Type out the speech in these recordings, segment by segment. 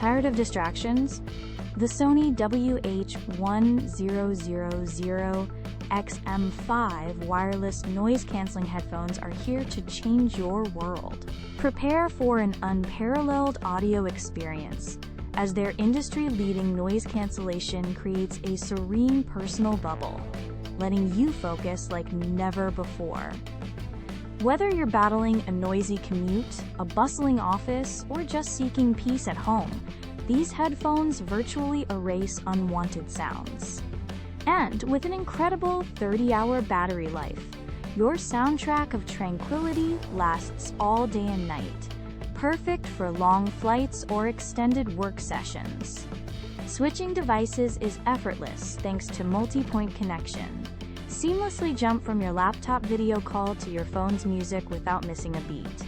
Tired of distractions? The Sony WH-1000XM5 wireless noise-canceling headphones are here to change your world. Prepare for an unparalleled audio experience, as their industry-leading noise cancellation creates a serene personal bubble, letting you focus like never before. Whether you're battling a noisy commute, a bustling office, or just seeking peace at home, these headphones virtually erase unwanted sounds. And with an incredible 30-hour battery life, your soundtrack of tranquility lasts all day and night, perfect for long flights or extended work sessions. Switching devices is effortless thanks to multi-point connection. Seamlessly jump from your laptop video call to your phone's music without missing a beat.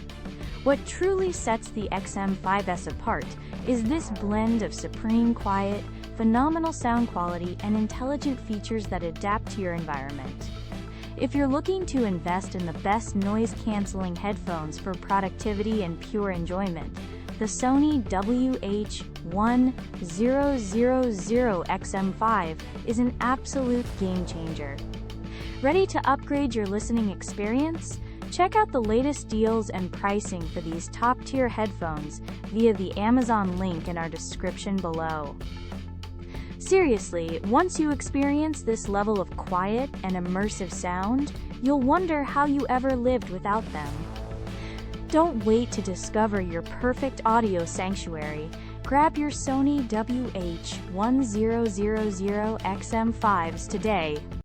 What truly sets the XM5S apart is this blend of supreme quiet, phenomenal sound quality, and intelligent features that adapt to your environment. If you're looking to invest in the best noise-canceling headphones for productivity and pure enjoyment, the Sony WH-1000XM5 is an absolute game-changer. Ready to upgrade your listening experience? Check out the latest deals and pricing for these top-tier headphones via the Amazon link in our description below. Seriously, once you experience this level of quiet and immersive sound, you'll wonder how you ever lived without them. Don't wait to discover your perfect audio sanctuary. Grab your Sony WH-1000XM5s today.